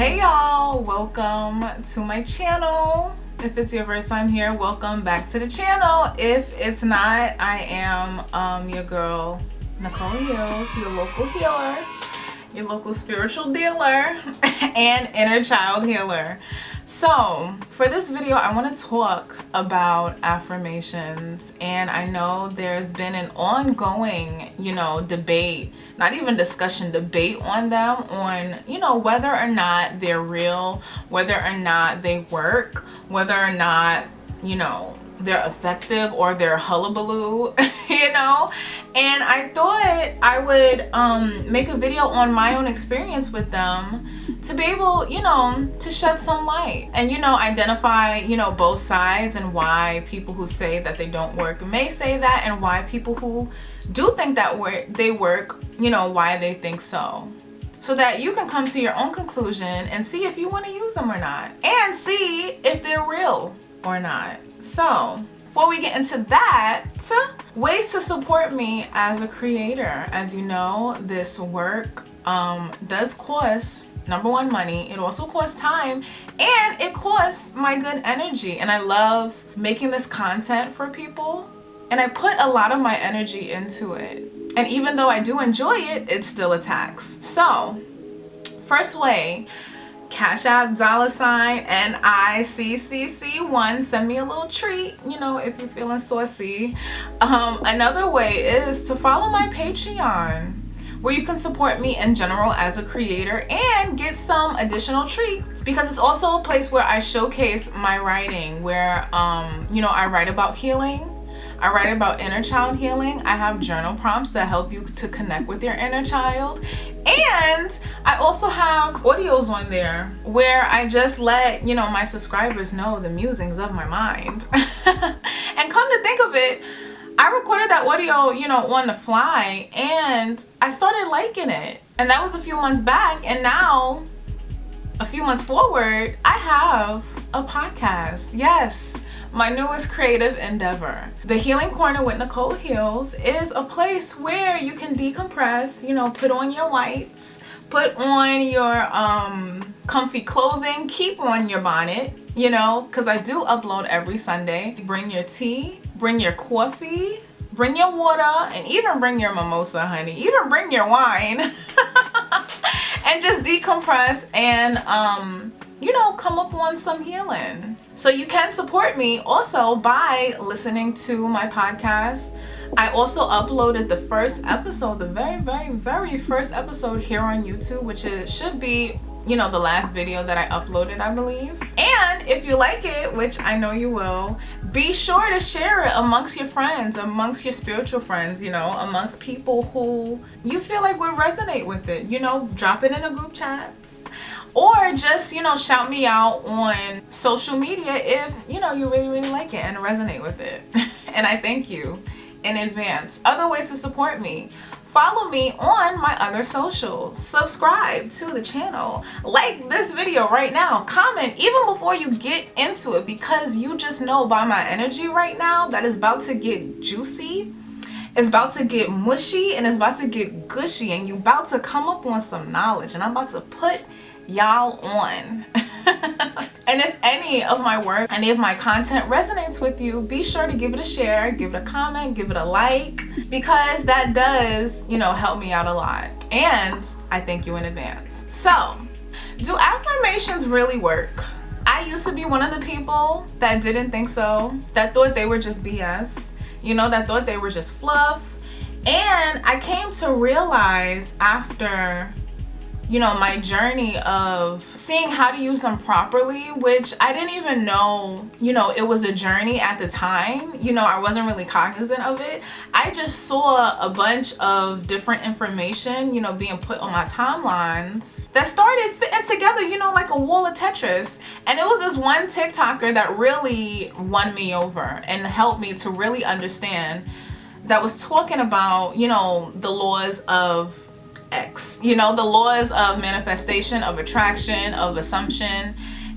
Hey y'all, welcome to my channel. If it's your first time here, welcome back to the channel. If it's not, I am your girl Nicole.Heals, your local healer, your local spiritual dealer, and inner child healer. So for this video, I want to talk about affirmations, and I know there's been an ongoing, debate, not even discussion, debate on them, on, whether or not they're real, whether or not they work, whether or not, they're effective or they're hullabaloo, and I thought I would make a video on my own experience with them to be able, to shed some light and, identify, both sides, and why people who say that they don't work may say that, and why people who do think that they work, why they think so that you can come to your own conclusion and see if you want to use them or not, and see if they're real or not. So before we get into that, ways to support me as a creator. As you know, this work does cost, number one, money. It also costs time, and it costs my good energy. And I love making this content for people, and I put a lot of my energy into it. And even though I do enjoy it, it's still a tax. So first way, Cash App $sign NICCC1. Send me a little treat, if you're feeling saucy. Another way is to follow my Patreon, where you can support me in general as a creator and get some additional treats, because it's also a place where I showcase my writing, where I write about healing. I write about inner child healing. I have journal prompts that help you to connect with your inner child. And I also have audios on there where I just let, my subscribers know the musings of my mind. And come to think of it, I recorded that audio, on the fly, and I started liking it. And that was a few months back. And now, a few months forward, I have a podcast. Yes. My newest creative endeavor. The Healing Corner with Nicole.Heals is a place where you can decompress, put on your whites, put on your comfy clothing, keep on your bonnet, because I do upload every Sunday. Bring your tea, bring your coffee, bring your water, and even bring your mimosa, honey. Even bring your wine. And just decompress and, come up on some healing. So you can support me also by listening to my podcast. I also uploaded the first episode, the very, very, very first episode here on YouTube, which should be, the last video that I uploaded, I believe. And if you like it, which I know you will, be sure to share it amongst your friends, amongst your spiritual friends, amongst people who you feel like would resonate with it. Drop it in a group chats. Or just, shout me out on social media if, you really, really like it and resonate with it. And I thank you in advance. Other ways to support me. Follow me on my other socials. Subscribe to the channel. Like this video right now. Comment even before you get into it, because you just know by my energy right now that it's about to get juicy. It's about to get mushy, and it's about to get gushy, and you about to come up on some knowledge, and I'm about to put y'all on. And if any of my work, any of my content resonates with you, be sure to give it a share, give it a comment, give it a like, because that does, help me out a lot. And I thank you in advance. So, do affirmations really work? I used to be one of the people that didn't think so, that thought they were just BS, that thought they were just fluff. And I came to realize after my journey of seeing how to use them properly, which I didn't even know, it was a journey at the time. I wasn't really cognizant of it. I just saw a bunch of different information, being put on my timelines that started fitting together, like a wall of Tetris. And it was this one TikToker that really won me over and helped me to really understand, that was talking about, the laws of X, the laws of manifestation, of attraction, of assumption,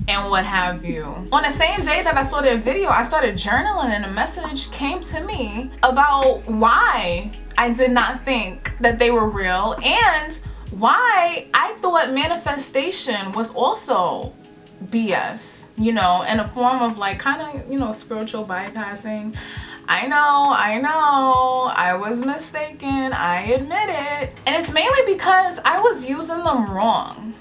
and what have you. On the same day that I saw their video, I started journaling, and a message came to me about why I did not think that they were real, and why I thought manifestation was also BS, you know, in a form of like kind of, you know, spiritual bypassing. I know, I was mistaken, I admit it. And it's mainly because I was using them wrong.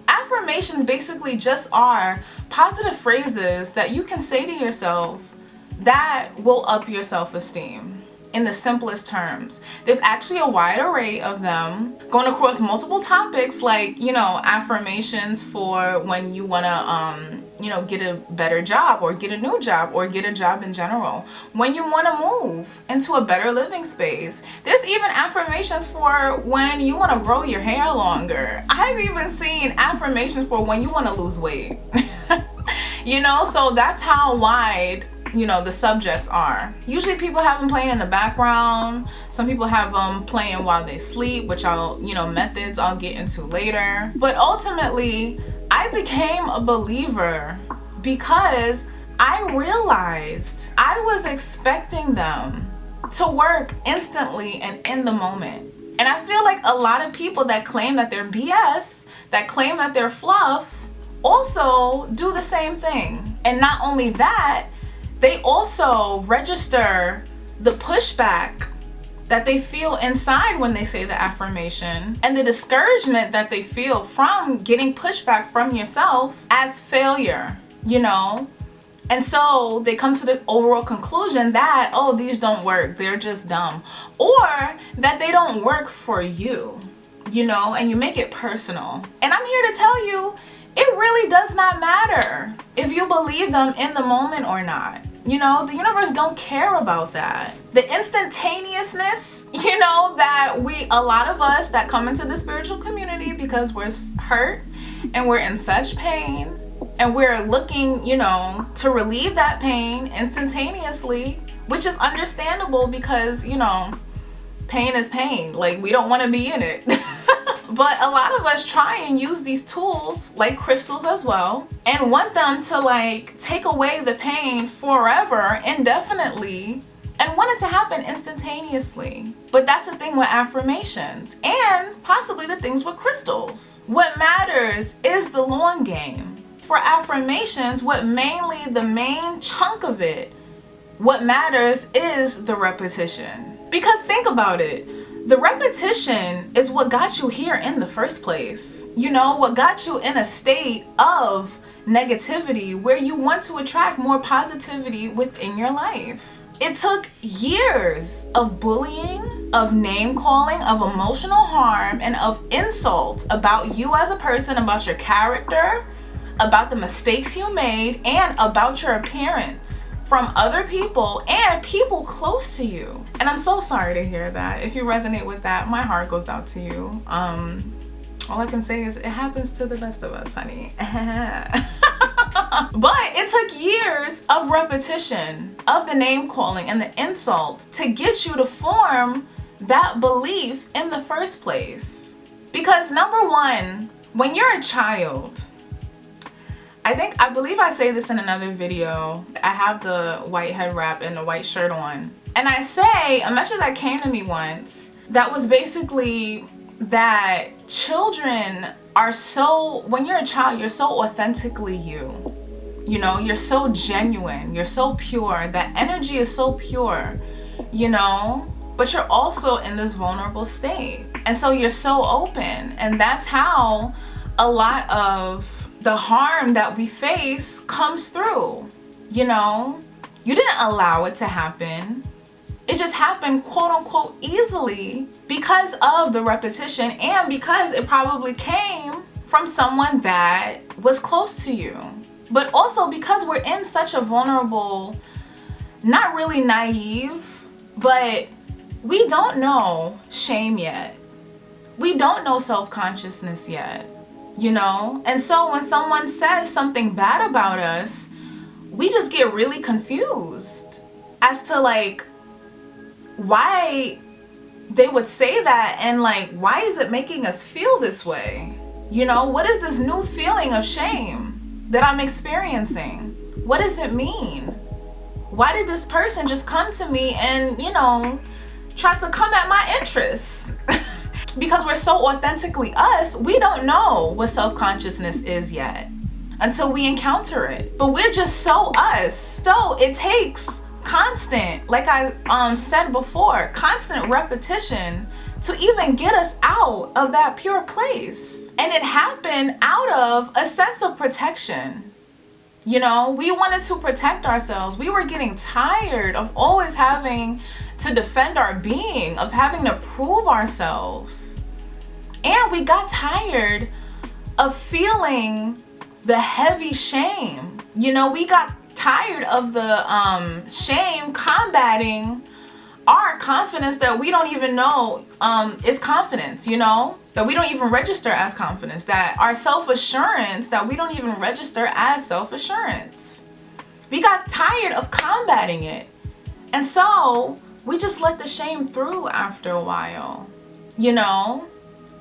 Affirmations basically just are positive phrases that you can say to yourself that will up your self-esteem. In the simplest terms, there's actually a wide array of them going across multiple topics, like, you know, affirmations for when you want to you know, get a better job or get a new job or get a job in general, when you want to move into a better living space. There's even affirmations for when you want to grow your hair longer. I've even seen affirmations for when you want to lose weight. You know, so that's how wide, you know, the subjects are. Usually people have them playing in the background. Some people have them playing while they sleep, which I'll, you know, methods I'll get into later. But ultimately, I became a believer because I realized I was expecting them to work instantly and in the moment. And I feel like a lot of people that claim that they're BS, that claim that they're fluff, also do the same thing. And not only that, they also register the pushback that they feel inside when they say the affirmation and the discouragement that they feel from getting pushback from yourself as failure, you know? And so they come to the overall conclusion that, oh, these don't work, they're just dumb. Or that they don't work for you, you know, and you make it personal. And I'm here to tell you, it really does not matter if you believe them in the moment or not. You know, the universe don't care about that. The instantaneousness, you know, that a lot of us that come into the spiritual community because we're hurt and we're in such pain and we're looking, you know, to relieve that pain instantaneously, which is understandable because, you know, pain is pain. Like, we don't want to be in it. But a lot of us try and use these tools, like crystals as well, and want them to like take away the pain forever, indefinitely, and want it to happen instantaneously. But that's the thing with affirmations and possibly the things with crystals. What matters is the long game. For affirmations, the main chunk of it, what matters is the repetition. Because think about it. The repetition is what got you here in the first place. You know, what got you in a state of negativity where you want to attract more positivity within your life. It took years of bullying, of name calling, of emotional harm, and of insult about you as a person, about your character, about the mistakes you made, and about your appearance from other people and people close to you. And I'm so sorry to hear that. If you resonate with that, my heart goes out to you. All I can say is it happens to the best of us, honey. But it took years of repetition, of the name calling and the insult to get you to form that belief in the first place. Because number one, when you're a child, I believe I say this in another video. I have the white head wrap and the white shirt on. And I say, a message that came to me once that was basically that children are so, when you're a child, you're so authentically you. You know, you're so genuine, you're so pure, that energy is so pure, you know, but you're also in this vulnerable state. And so you're so open. And that's how a lot of the harm that we face comes through. You know, you didn't allow it to happen. It just happened, quote unquote, easily because of the repetition and because it probably came from someone that was close to you. But also because we're in such a vulnerable, not really naive, but we don't know shame yet. We don't know self-consciousness yet. You know? And so when someone says something bad about us, we just get really confused as to like why they would say that and like why is it making us feel this way? You know, what is this new feeling of shame that I'm experiencing? What does it mean? Why did this person just come to me and, you know, try to come at my interests? Because we're so authentically us, we don't know what self-consciousness is yet until we encounter it. But we're just so us. So it takes constant, like I said before, constant repetition to even get us out of that pure place. And it happened out of a sense of protection. You know, we wanted to protect ourselves. We were getting tired of always having to defend our being, of having to prove ourselves. And we got tired of feeling the heavy shame. You know, we got tired of the shame combating our confidence that we don't even know is confidence, you know, that we don't even register as confidence, that our self-assurance that we don't even register as self-assurance. We got tired of combating it. And so we just let the shame through after a while, you know.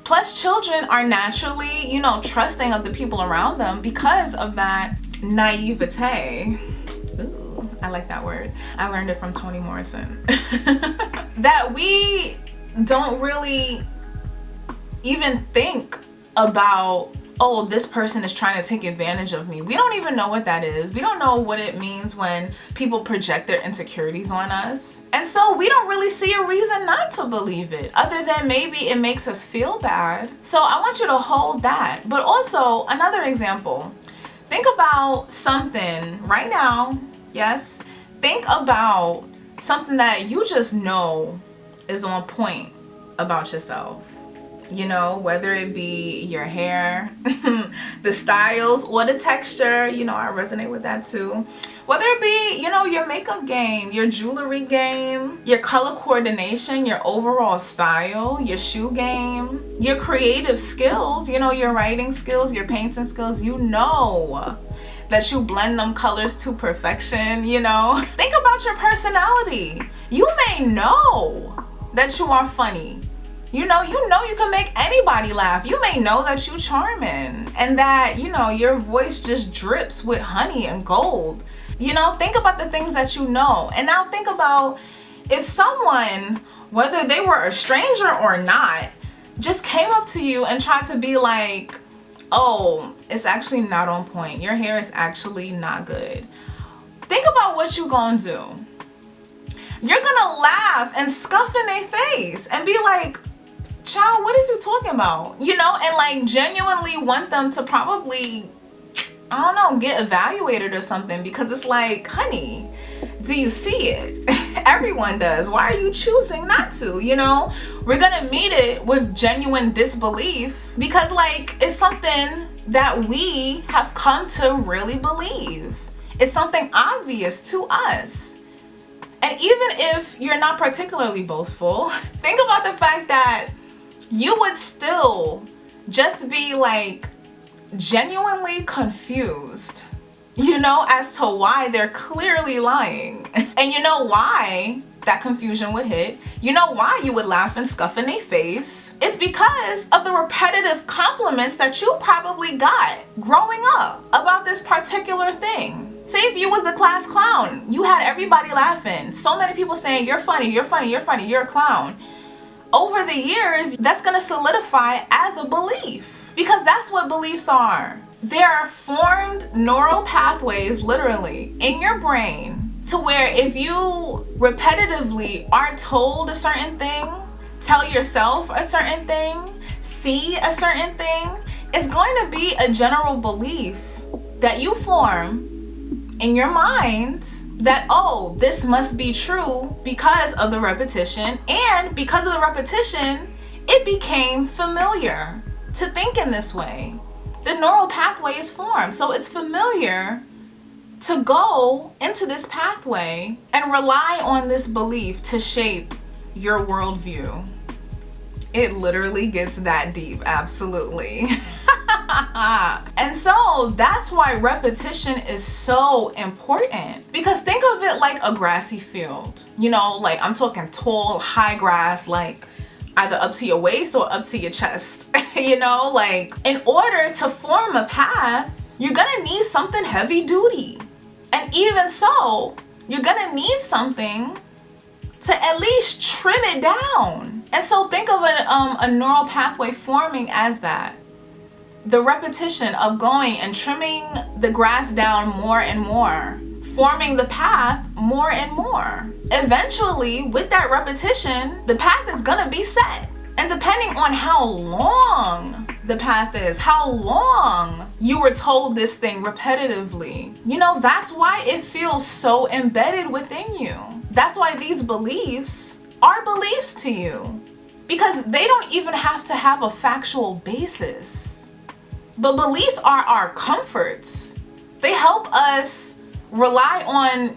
Plus, children are naturally, you know, trusting of the people around them because of that naivete. Ooh, I like that word. I learned it from Toni Morrison. That we don't really even think about, oh, this person is trying to take advantage of me. We don't even know what that is. We don't know what it means when people project their insecurities on us. And so we don't really see a reason not to believe it, other than maybe it makes us feel bad. So I want you to hold that. But also, another example. Think about something right now. Yes. Think about something that you just know is on point about yourself. You know, whether it be your hair, the styles, or the texture, you know, I resonate with that too. Whether it be, you know, your makeup game, your jewelry game, your color coordination, your overall style, your shoe game, your creative skills, you know, your writing skills, your painting skills, you know that you blend them colors to perfection, you know. Think about your personality. You may know that you are funny. You know you can make anybody laugh. You may know that you're charming and that, you know, your voice just drips with honey and gold. You know, think about the things that you know. And now think about if someone, whether they were a stranger or not, just came up to you and tried to be like, oh, it's actually not on point. Your hair is actually not good. Think about what you gonna do. You're gonna laugh and scuff in their face and be like, child, what is you talking about? You know, and like genuinely want them to probably, I don't know, get evaluated or something, because it's like, honey, do you see it? Everyone does. Why are you choosing not to? You know, we're gonna meet it with genuine disbelief because like it's something that we have come to really believe. It's something obvious to us. And even if you're not particularly boastful, think about the fact that you would still just be like genuinely confused, you know, as to why they're clearly lying. And you know why that confusion would hit? You know why you would laugh and scuff in their face? It's because of the repetitive compliments that you probably got growing up about this particular thing. Say if you was a class clown, you had everybody laughing. So many people saying, you're funny, you're funny, you're funny, you're a clown. Over the years, that's gonna solidify as a belief, because that's what beliefs are. There are formed neural pathways literally in your brain to where if you repetitively are told a certain thing, tell yourself a certain thing, see a certain thing, it's going to be a general belief that you form in your mind that, oh, this must be true because of the repetition, and because of the repetition, it became familiar to think in this way. The neural pathway is formed, so it's familiar to go into this pathway and rely on this belief to shape your worldview. It literally gets that deep, absolutely. And so that's why repetition is so important, because think of it like a grassy field, you know, like I'm talking tall, high grass, like either up to your waist or up to your chest. You know, like in order to form a path, you're gonna need something heavy duty. And even so, you're gonna need something to at least trim it down. And so think of a neural pathway forming as that. The repetition of going and trimming the grass down more and more, forming the path more and more. Eventually, with that repetition, the path is gonna be set. And depending on how long the path is, how long you were told this thing repetitively, that's why it feels so embedded within you. That's why these beliefs are beliefs to you, because they don't even have to have a factual basis. But beliefs are our comforts. They help us rely on,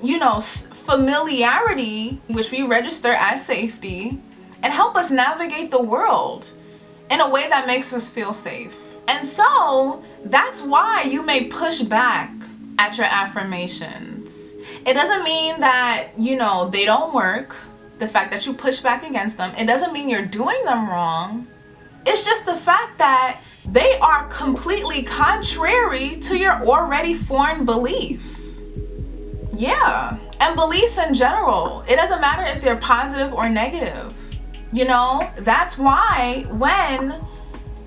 familiarity, which we register as safety, and help us navigate the world in a way that makes us feel safe. And so that's why you may push back at your affirmations. It doesn't mean that, they don't work. The fact that you push back against them, it doesn't mean you're doing them wrong. It's just the fact that they are completely contrary to your already formed beliefs. Yeah. And beliefs in general, it doesn't matter if they're positive or negative. That's why when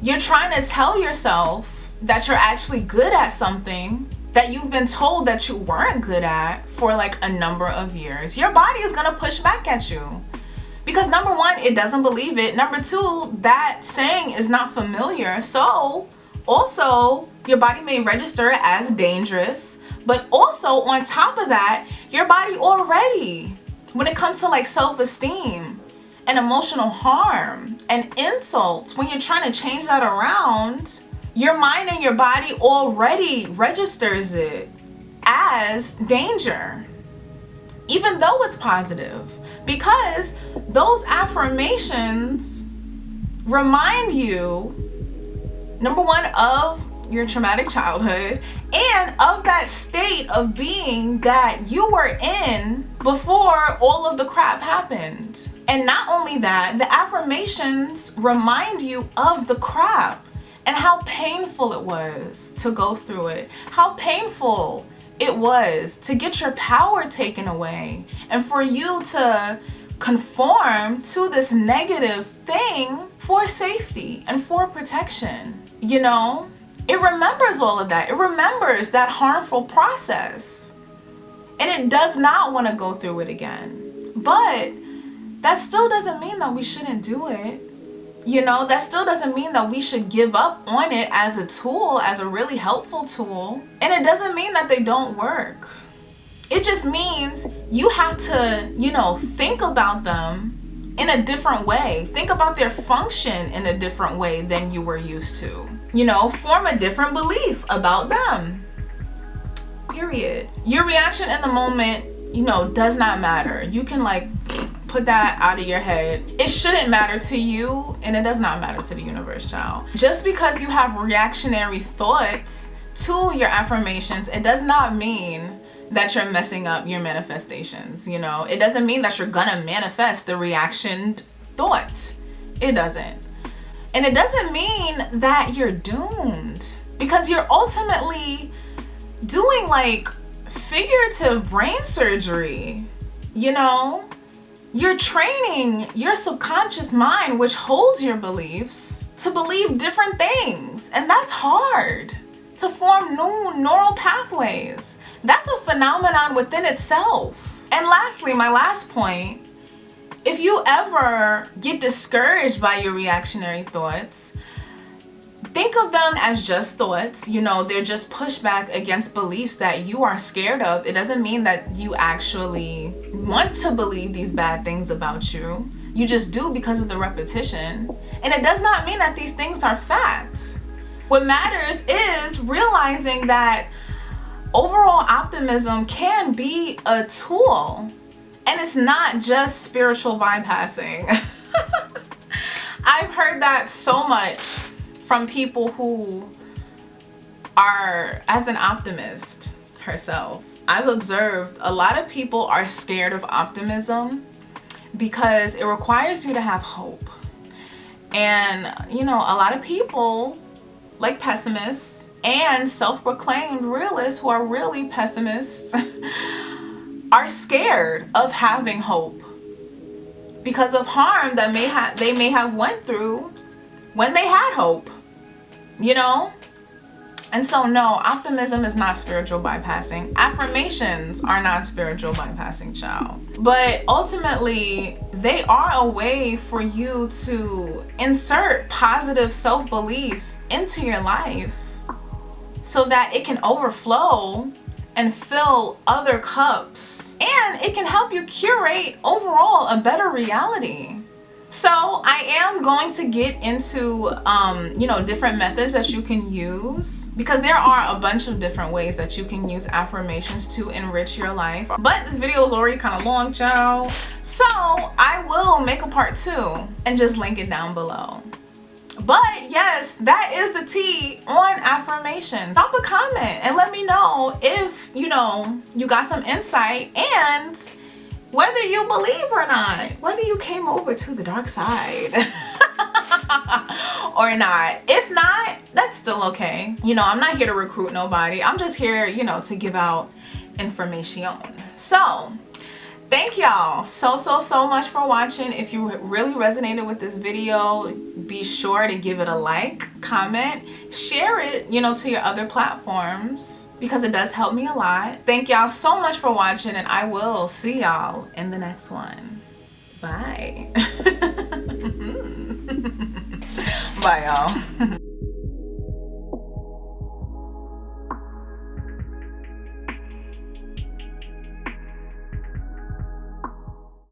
you're trying to tell yourself that you're actually good at something that you've been told that you weren't good at for like a number of years, your body is going to push back at you. Because number one, it doesn't believe it. Number two, that saying is not familiar. So also your body may register it as dangerous. But also on top of that, your body already, when it comes to like self-esteem and emotional harm and insults, when you're trying to change that around, your mind and your body already registers it as danger, even though it's positive, because those affirmations remind you, number one, of your traumatic childhood and of that state of being that you were in before all of the crap happened. And not only that, the affirmations remind you of the crap and how painful it was to go through it, how painful it was to get your power taken away and for you to conform to this negative thing for safety and for protection. It remembers all of that. It remembers that harmful process. And it does not want to go through it again. But that still doesn't mean that we shouldn't do it. That still doesn't mean that we should give up on it as a tool, as a really helpful tool. And it doesn't mean that they don't work. It just means you have to, think about them in a different way. Think about their function in a different way than you were used to. Form a different belief about them. Period. Your reaction in the moment, does not matter. You can put that out of your head. It shouldn't matter to you, and it does not matter to the universe, child. Just because you have reactionary thoughts to your affirmations, it does not mean that you're messing up your manifestations. It doesn't mean that you're gonna manifest the reaction thought. It doesn't. And it doesn't mean that you're doomed, because you're ultimately doing figurative brain surgery. You're training your subconscious mind, which holds your beliefs, to believe different things. And that's hard, to form new neural pathways. That's a phenomenon within itself. And lastly, my last point, if you ever get discouraged by your reactionary thoughts, think of them as just thoughts. They're just pushback against beliefs that you are scared of. It doesn't mean that you actually want to believe these bad things about you. You just do because of the repetition. And it does not mean that these things are facts. What matters is realizing that overall optimism can be a tool. And it's not just spiritual bypassing. I've heard that so much from people who are, as an optimist herself, I've observed a lot of people are scared of optimism because it requires you to have hope. And, a lot of people, like pessimists and self-proclaimed realists who are really pessimists, are scared of having hope because of harm that they may have went through when they had hope, you know? And so no, optimism is not spiritual bypassing. Affirmations are not spiritual bypassing, child. But ultimately, they are a way for you to insert positive self-belief into your life so that it can overflow and fill other cups. And it can help you curate overall a better reality. So I am going to get into, different methods that you can use, because there are a bunch of different ways that you can use affirmations to enrich your life. But this video is already kind of long, child. So I will make a part 2 and just link it down below. But yes, that is the tea on affirmations. Drop a comment and let me know if, you got some insight, and whether you believe or not, whether you came over to the dark side or not. If not, that's still okay. I'm not here to recruit nobody. I'm just here, to give out information. So thank y'all so much for watching. If you really resonated with this video, be sure to give it a like, comment, share it, to your other platforms, because it does help me a lot. Thank y'all so much for watching, and I will see y'all in the next one. Bye. Bye, y'all.